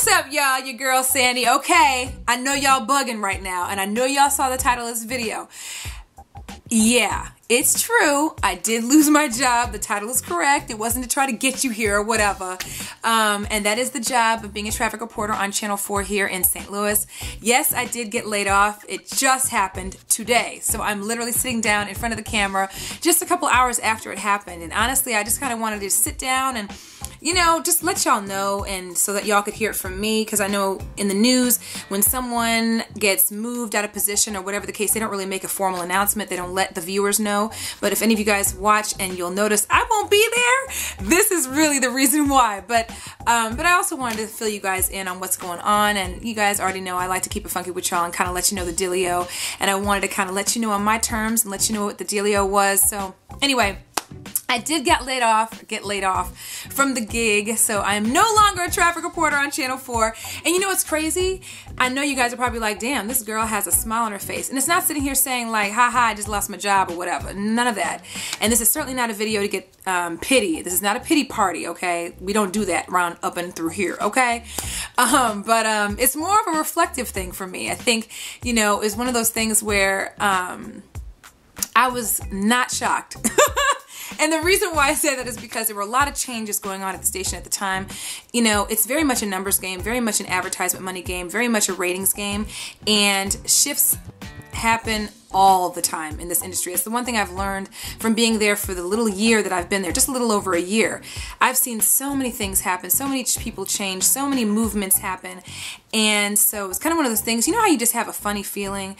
What's up, y'all? Your girl Sandy. Okay, I know y'all bugging right now, and I know y'all saw the title of this video. Yeah, it's true. I did lose my job. The title is correct. It wasn't to try to get you here or whatever. And that is the job of being a traffic reporter on Channel 4 here in St. Louis. Yes, I did get laid off. It just happened today. So I'm literally sitting down in front of the camera just a couple hours after it happened. And honestly, I just kind of wanted to sit down and, you know, just let y'all know, and so that y'all could hear it from me, because I know in the news when someone gets moved out of position or whatever the case, they don't really make a formal announcement. They don't let the viewers know. But if any of you guys watch, and you'll notice I won't be there, this is really the reason why. But I also wanted to fill you guys in on what's going on, and you guys already know I like to keep it funky with y'all and kind of let you know the dealio, and I wanted to kind of let you know on my terms and let you know what the dealio was. So anyway, I did get laid off from the gig, so I am no longer a traffic reporter on Channel 4. And you know what's crazy? I know you guys are probably like, damn, this girl has a smile on her face. And it's not sitting here saying like, haha, I just lost my job or whatever. None of that. And this is certainly not a video to get pity. This is not a pity party, okay? We don't do that round up and through here, okay? But it's more of a reflective thing for me. I think, you know, it's one of those things where I was not shocked. And the reason why I say that is because there were a lot of changes going on at the station at the time. You know, it's very much a numbers game, very much an advertisement money game, very much a ratings game, and shifts happen all the time in this industry. It's the one thing I've learned from being there for the little year that I've been there, just a little over a year. I've seen so many things happen, so many people change, so many movements happen, and so it's kind of one of those things, you know how you just have a funny feeling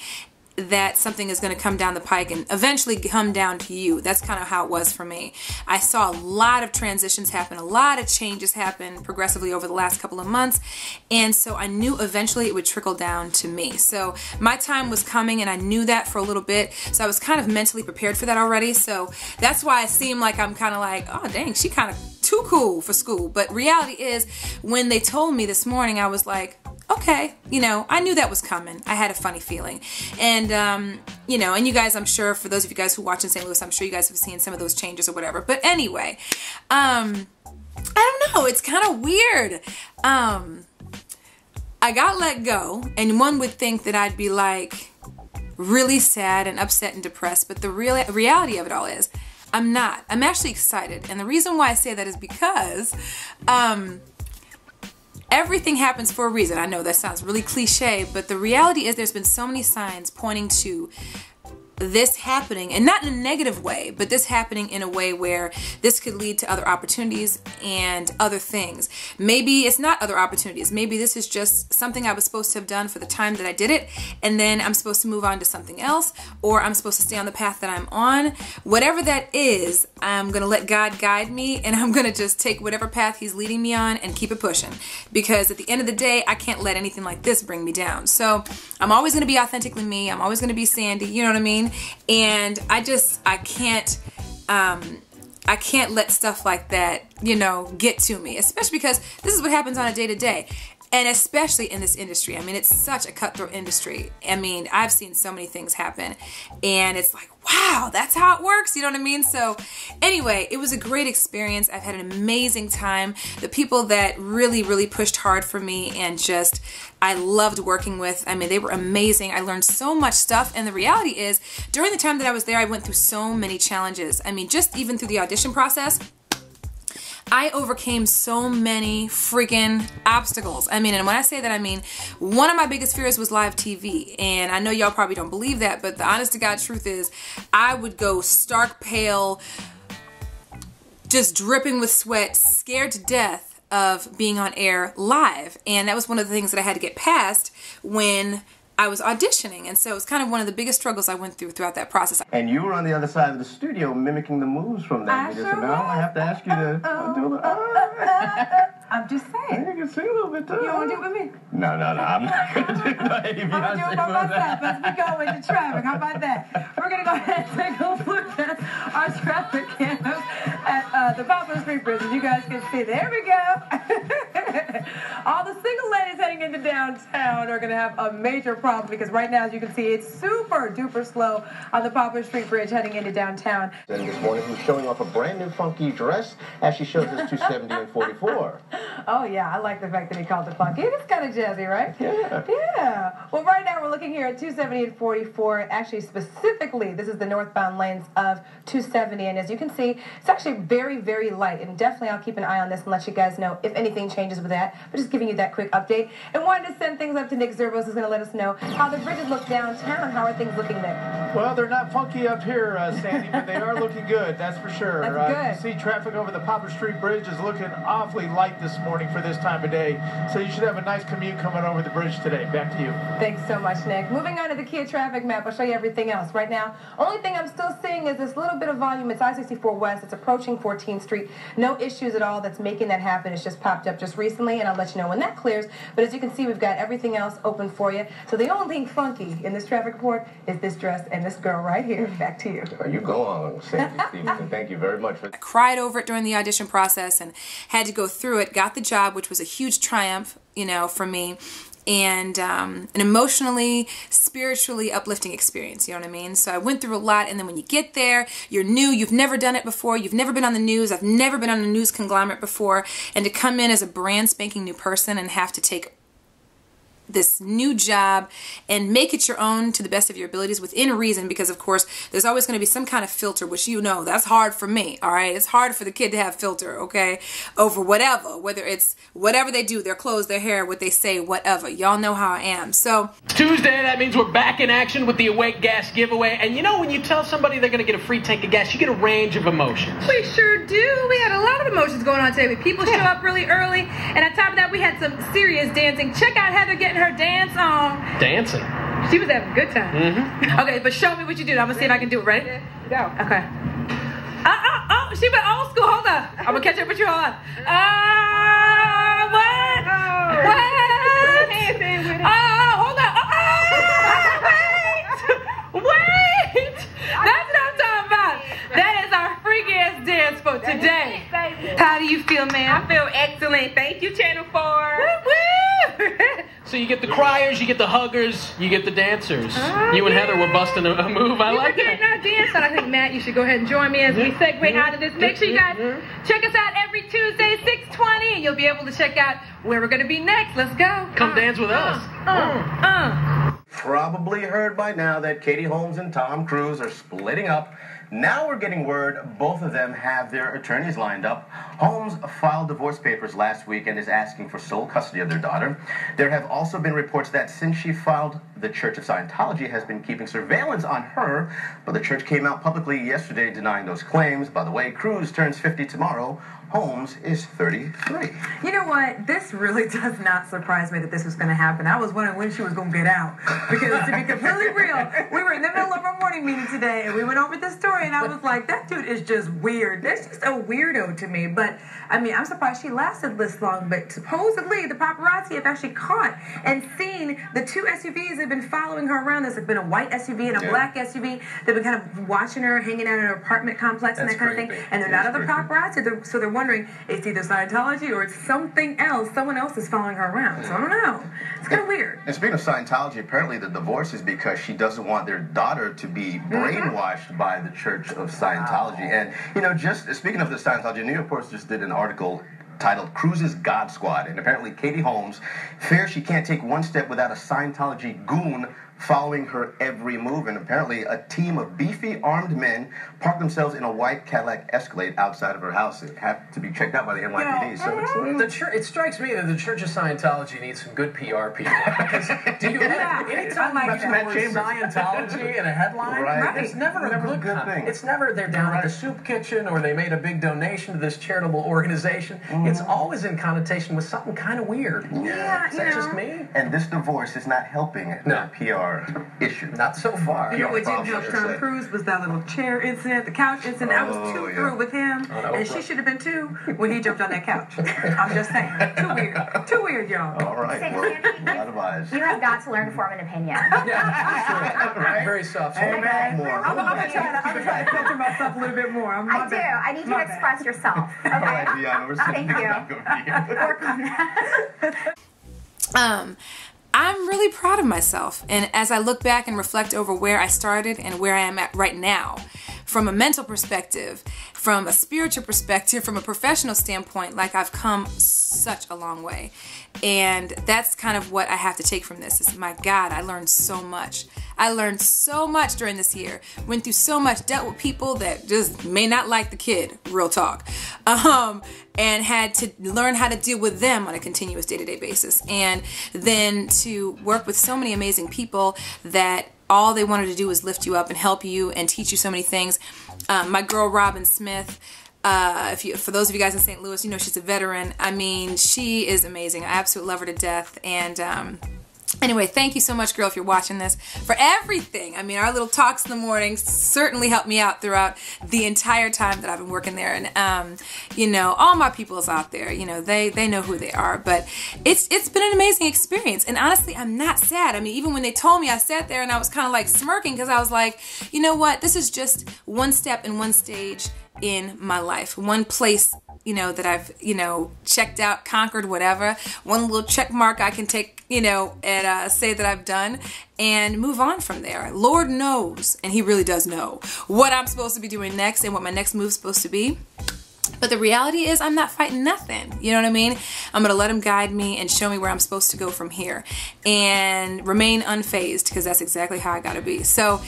that something is going to come down the pike and eventually come down to you. That's kind of how it was for me. I saw a lot of transitions happen, a lot of changes happen progressively over the last couple of months, and so I knew eventually it would trickle down to me. So my time was coming, and I knew that for a little bit, so I was kind of mentally prepared for that already. So that's why I seem like I'm kind of like, oh dang, she kind of too cool for school. But reality is, when they told me this morning, I was like, okay, you know, I knew that was coming. I had a funny feeling. And, you know, and you guys, I'm sure, for those of you guys who watch in St. Louis, I'm sure you guys have seen some of those changes or whatever. But anyway, I don't know, it's kind of weird. I got let go, and one would think that I'd be like really sad and upset and depressed, but the reality of it all is I'm not. I'm actually excited. And the reason why I say that is because, everything happens for a reason. I know that sounds really cliche, but the reality is there's been so many signs pointing to this happening, and not in a negative way, but this happening in a way where this could lead to other opportunities and other things. Maybe it's not other opportunities. Maybe this is just something I was supposed to have done for the time that I did it, and then I'm supposed to move on to something else, or I'm supposed to stay on the path that I'm on. Whatever that is, I'm going to let God guide me, and I'm going to just take whatever path He's leading me on and keep it pushing. Because at the end of the day, I can't let anything like this bring me down. So I'm always going to be authentically me. I'm always going to be Sandy, you know what I mean? And I can't let stuff like that, you know, get to me, especially because this is what happens on a day-to-day. And especially in this industry. I mean, it's such a cutthroat industry. I mean, I've seen so many things happen, and it's like, wow, that's how it works. You know what I mean? So anyway, it was a great experience. I've had an amazing time. The people that really, really pushed hard for me and just, I loved working with, I mean, they were amazing. I learned so much stuff. And the reality is, during the time that I was there, I went through so many challenges. I mean, just even through the audition process, I overcame so many freaking obstacles. I mean, and when I say that, I mean, one of my biggest fears was live TV. And I know y'all probably don't believe that, but the honest to God truth is, I would go stark pale, just dripping with sweat, scared to death of being on air live. And that was one of the things that I had to get past when I was auditioning, and so it was kind of one of the biggest struggles I went through throughout that process. And you were on the other side of the studio mimicking the moves from that video, so now I have to ask you to do a little. I'm just saying. You can sing a little bit too. You want to do it with me? No, I'm not going to do that. I'm going to do it by myself as we go into traffic. How about that? We're going to go ahead and take a look at our traffic cams at the Poplar Street Bridge. As you guys can see, there we go. All the single ladies heading heading into downtown are going to have a major problem because right now, as you can see, it's super duper slow on the Poplar Street Bridge heading into downtown. And this morning, who's showing off a brand new funky dress as she shows us 270 and 44. Oh, yeah, I like the fact that he called it funky. It's kind of jazzy, right? Yeah. Yeah. Well, right now we're looking here at 270 and 44. Actually, specifically, this is the northbound lanes of 270. And as you can see, it's actually very, very light. And definitely I'll keep an eye on this and let you guys know if anything changes with that. But just giving you that quick update. And wanted to send things up to Nick Zervos, who's going to let us know how the bridges look downtown. How are things looking there? Well, they're not funky up here, Sandy, but they are looking good, that's for sure. That's good. You see traffic over the Poplar Street Bridge is looking awfully light this morning for this time of day, so you should have a nice commute coming over the bridge today. Back to you. Thanks so much, Nick. Moving on to the Kia traffic map, I'll show you everything else. Right now, only thing I'm still seeing is this little bit of volume. It's I-64 West. It's approaching 14th Street. No issues at all that's making that happen. It's just popped up just recently, and I'll let you know when that clears. But as you can see, we've got everything else open for you. So the only thing funky in this traffic report is this dress and this girl right here. Back to you. You go on, Sandy Stevenson. Thank you very much for I cried over it during the audition process and had to go through it. Got the job, which was a huge triumph, you know, for me. And an emotionally, spiritually uplifting experience, you know what I mean? So I went through a lot, and then when you get there, you're new, you've never done it before, you've never been on the news, I've never been on a news conglomerate before, and to come in as a brand spanking new person and have to take this new job and make it your own to the best of your abilities within reason, because of course there's always going to be some kind of filter, which you know that's hard for me. All right, it's hard for the kid to have filter, okay, over whatever, whether it's whatever they do, their clothes, their hair, what they say, whatever. Y'all know how I am. So Tuesday, that means we're back in action with the Awake Gas giveaway. And you know, when you tell somebody they're going to get a free tank of gas, you get a range of emotions. We sure do. We had a lot of emotions going on today. People show up really early, and on top of that, we had some serious dancing. Check out Heather getting her dance on. Dancing. She was having a good time. Mm-hmm. Okay, but show me what you did. I'm gonna see if I can do it. Ready? Go. Okay. Oh, she went old school. Hold up. I'm gonna catch up with you. Hold up. What? What? Oh, hold up. Wait. That's what I'm talking about. That is our freaky ass dance for today. How do you feel, ma'am? I feel excellent. Thank you, Channel 4. Woo-woo. So you get the criers, you get the huggers, you get the dancers. You and Heather were busting a move. I like Getting our dance on. I think, Matt, you should go ahead and join me as we segue out of this. Make sure you guys check us out every Tuesday, 6:20, and you'll be able to check out where we're going to be next. Let's go. Come dance with us. Probably heard by now that Katie Holmes and Tom Cruise are splitting up. Now we're getting word both of them have their attorneys lined up. Holmes filed divorce papers last week and is asking for sole custody of their daughter. There have also been reports that since she filed, the Church of Scientology has been keeping surveillance on her, but the church came out publicly yesterday denying those claims. By the way, Cruise turns 50 tomorrow. Holmes is 33. You know what? This really does not surprise me that this was going to happen. I was wondering when she was going to get out. Because to be completely real, we were in the middle of our morning meeting today, and we went over the story, and I was like, that dude is just weird. That's just a weirdo to me. But, I mean, I'm surprised she lasted this long. But supposedly, the paparazzi have actually caught and seen the two SUVs that have been following her around. There's been a white SUV and a black SUV. They've been kind of watching her, hanging out in her apartment complex and that kind of thing. And they're not other paparazzi, so they're wondering it's either Scientology or it's something else. Someone else is following her around. So I don't know. It's kind of weird. And speaking of Scientology, apparently the divorce is because she doesn't want their daughter to be brainwashed by the Church of Scientology. And, you know, just speaking of the Scientology, New York Post just did an article titled Cruise's God Squad. And apparently Katie Holmes fears she can't take one step without a Scientology goon following her every move. And apparently a team of beefy armed men parked themselves in a white Cadillac Escalade outside of her house. It had to be checked out by the NYPD. So it strikes me that the Church of Scientology needs some good PR people. Because do you anytime you use Scientology in a headline, it's never a good thing. It's never they're down at the soup kitchen or they made a big donation to this charitable organization. It's always in connotation with something kind of weird. Yeah, is that just me? And this divorce is not helping their PR issue. Not so far. You know what didn't help Tom Cruise was that little chair incident, the couch incident. I was too through with him, and she should have been too when he jumped on that couch. I'm just saying. Too weird, y'all. All right. Say, Well, Sandy, a lot of eyes. you have got to learn to form an opinion. Very soft. I'm gonna try to filter myself a little bit more. I do. I need you to express yourself. Okay? All right, Deanna, we're sitting Thank you. back over here. Work on that. I'm really proud of myself. And as I look back and reflect over where I started and where I am at right now, from a mental perspective, from a spiritual perspective, from a professional standpoint, like I've come such a long way. And that's kind of what I have to take from this is, my God, I learned so much. I learned so much during this year. Went through so much, dealt with people that just may not like the kid, real talk. And had to learn how to deal with them on a continuous day-to-day basis. And then to work with so many amazing people that all they wanted to do was lift you up and help you and teach you so many things. My girl, Robin Smith, for those of you guys in St. Louis, you know she's a veteran. I mean, she is amazing. I absolutely love her to death. And anyway, thank you so much, girl, if you're watching this, for everything. I mean, our little talks in the morning certainly helped me out throughout the entire time that I've been working there. And, you know, all my people's out there, you know, they know who they are. But it's been an amazing experience. And honestly, I'm not sad. I mean, even when they told me, I sat there and I was kind of like smirking because I was like, you know what? This is just one step and one stage in my life. One place, you know, that I've, you know, checked out, conquered, whatever. One little check mark I can take, you know, and say that I've done and move on from there. Lord knows, and he really does know, what I'm supposed to be doing next and what my next move's supposed to be. But the reality is I'm not fighting nothing. You know what I mean? I'm going to let him guide me and show me where I'm supposed to go from here and remain unfazed, because that's exactly how I got to be. So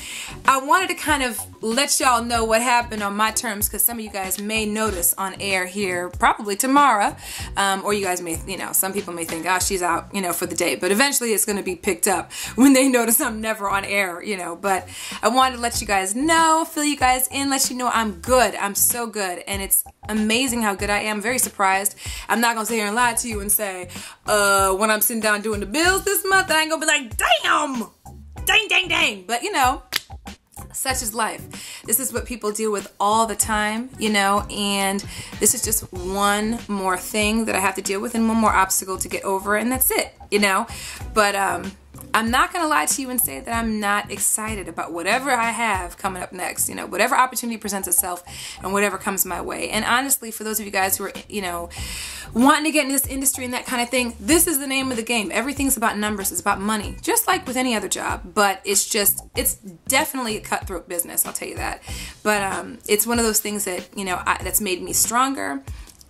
I wanted to kind of let y'all know what happened on my terms, because some of you guys may notice on air here probably tomorrow, or you guys may, you know, some people may think, oh, she's out, you know, for the day. But eventually it's going to be picked up when they notice I'm never on air, you know. But I wanted to let you guys know, fill you guys in, let you know I'm good. I'm so good. And it's amazing how good I am. Very surprised. I'm not gonna sit here and lie to you and say when I'm sitting down doing the bills this month, I ain't gonna be like, dang. But you know, such is life. This is what people deal with all the time, you know, and this is just one more thing that I have to deal with and one more obstacle to get over, and that's it, you know. But I'm not going to lie to you and say that I'm not excited about whatever I have coming up next, you know, whatever opportunity presents itself and whatever comes my way. And honestly, for those of you guys who are, you know, wanting to get into this industry and that kind of thing, this is the name of the game. Everything's about numbers. It's about money, just like with any other job. But it's definitely a cutthroat business, I'll tell you that. But it's one of those things that, you know, that's made me stronger.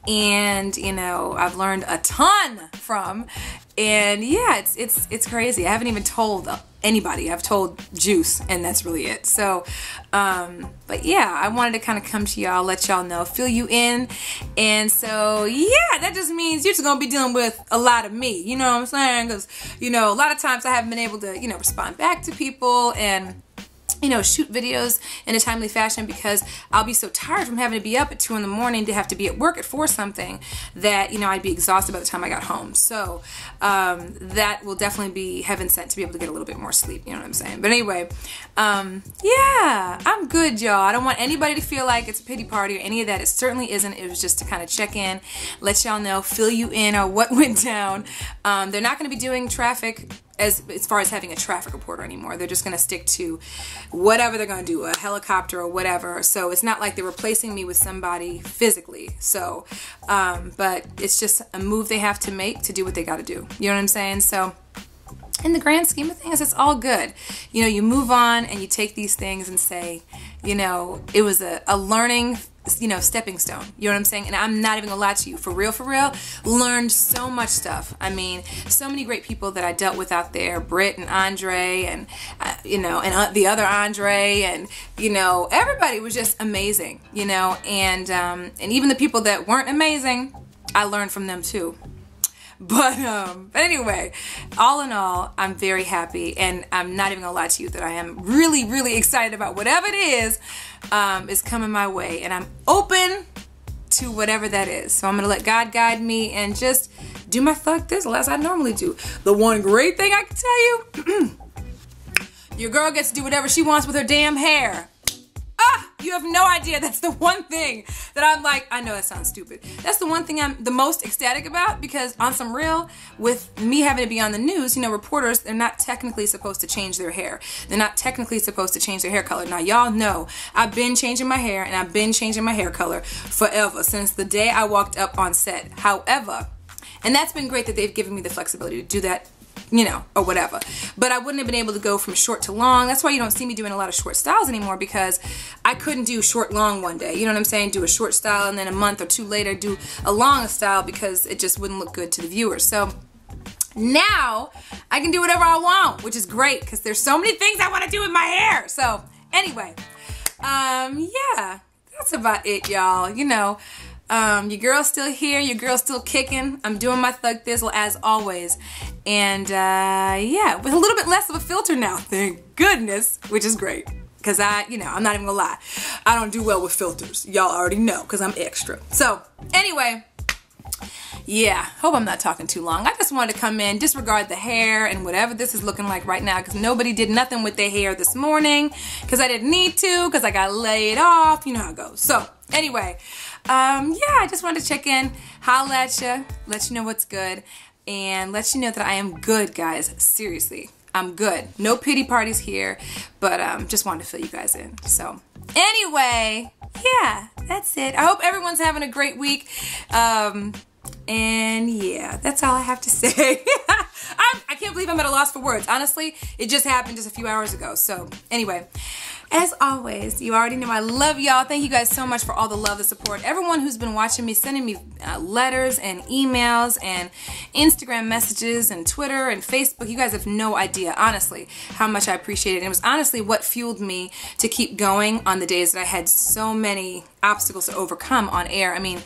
And, you know, I've learned a ton from. And yeah, it's crazy. I haven't even told anybody. I've told Juice, and that's really it. So, but yeah, I wanted to kind of come to y'all, let y'all know, fill you in. And so, yeah, that just means you're just going to be dealing with a lot of me. You know what I'm saying? Because, you know, a lot of times I haven't been able to, you know, respond back to people and, you know, shoot videos in a timely fashion, because I'll be so tired from having to be up at 2 in the morning to have to be at work at 4 something that, you know, I'd be exhausted by the time I got home. So that will definitely be heaven sent to be able to get a little bit more sleep, you know what I'm saying? But anyway, yeah, I'm good, y'all. I don't want anybody to feel like it's a pity party or any of that. It certainly isn't. It was just to kind of check in, let y'all know, fill you in on what went down. They're not going to be doing traffic as far as having a traffic reporter anymore. They're just going to stick to whatever they're going to do, a helicopter or whatever. So it's not like they're replacing me with somebody physically. So, but it's just a move they have to make to do what they got to do. You know what I'm saying? So in the grand scheme of things, it's all good. You know, you move on and you take these things and say, you know, it was a learning, you know, stepping stone. You know what I'm saying? And I'm not even gonna lie to you. For real, learned so much stuff. I mean, so many great people that I dealt with out there, Britt and Andre and, you know, and the other Andre, and, you know, everybody was just amazing, you know, and even the people that weren't amazing, I learned from them too. But anyway, all in all, I'm very happy, and I'm not even gonna lie to you that I am really, really excited about whatever it is coming my way, and I'm open to whatever that is. So I'm gonna let God guide me and just do my thug thistle as I normally do. The one great thing I can tell you, your girl gets to do whatever she wants with her damn hair. You have no idea. That's the one thing that I'm like, I know that sounds stupid. That's the one thing I'm the most ecstatic about, because on some real, with me having to be on the news, you know, reporters, they're not technically supposed to change their hair. They're not technically supposed to change their hair color. Now, y'all know I've been changing my hair, and I've been changing my hair color forever, since the day I walked up on set. However, And that's been great that they've given me the flexibility to do that, you know, or whatever. But I wouldn't have been able to go from short to long. That's why you don't see me doing a lot of short styles anymore, because I couldn't do short long one day. You know what I'm saying? Do a short style and then a month or two later do a long style, because it just wouldn't look good to the viewers. So now I can do whatever I want, which is great, because there's so many things I want to do with my hair. So anyway, yeah, that's about it, y'all. You know, your girl's still here, your girl's still kicking. I'm doing my thug thizzle as always. And yeah, with a little bit less of a filter now, thank goodness, which is great. Because I'm not even gonna lie, I don't do well with filters. Y'all already know, because I'm extra. So anyway, yeah, hope I'm not talking too long. I just wanted to come in, disregard the hair and whatever this is looking like right now, because nobody did nothing with their hair this morning, because I didn't need to, because I got laid off. You know how it goes. So anyway, yeah, I just wanted to check in, holla at you, let you know what's good, and let you know that I am good, guys. Seriously, I'm good. No pity parties here, but just wanted to fill you guys in. So anyway, yeah, that's it. I hope everyone's having a great week. And yeah, that's all I have to say. I can't believe I'm at a loss for words. Honestly, it just happened just a few hours ago. So anyway, as always, you already know I love y'all. Thank you guys so much for all the love, the support. Everyone who's been watching me, sending me letters and emails and Instagram messages and Twitter and Facebook. You guys have no idea, honestly, how much I appreciate it. And it was honestly what fueled me to keep going on the days that I had so many obstacles to overcome on air. I mean,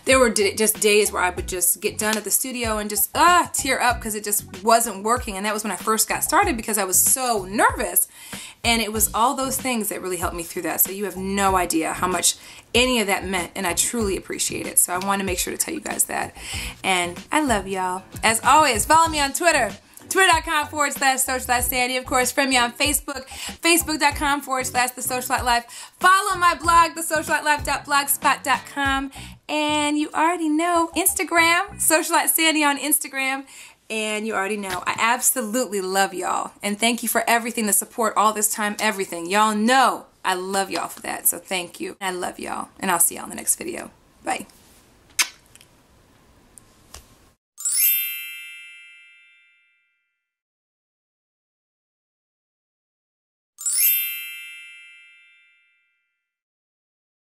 there were just days where I would just get done at the studio and just tear up because it just wasn't working. And that was when I first got started, because I was so nervous. And it was all those things that really helped me through that. So you have no idea how much any of that meant, and I truly appreciate it. So I want to make sure to tell you guys that. And I love y'all. As always, follow me on Twitter. Twitter.com/Socialite Sandy. Of course, friend me on Facebook. Facebook.com/TheSocialiteLife. Follow my blog, TheSocialiteLife.blogspot.com. And you already know, Instagram, Socialite Sandy on Instagram. And you already know, I absolutely love y'all. And thank you for everything, the support all this time, everything. Y'all know I love y'all for that. So thank you. I love y'all. And I'll see y'all in the next video. Bye.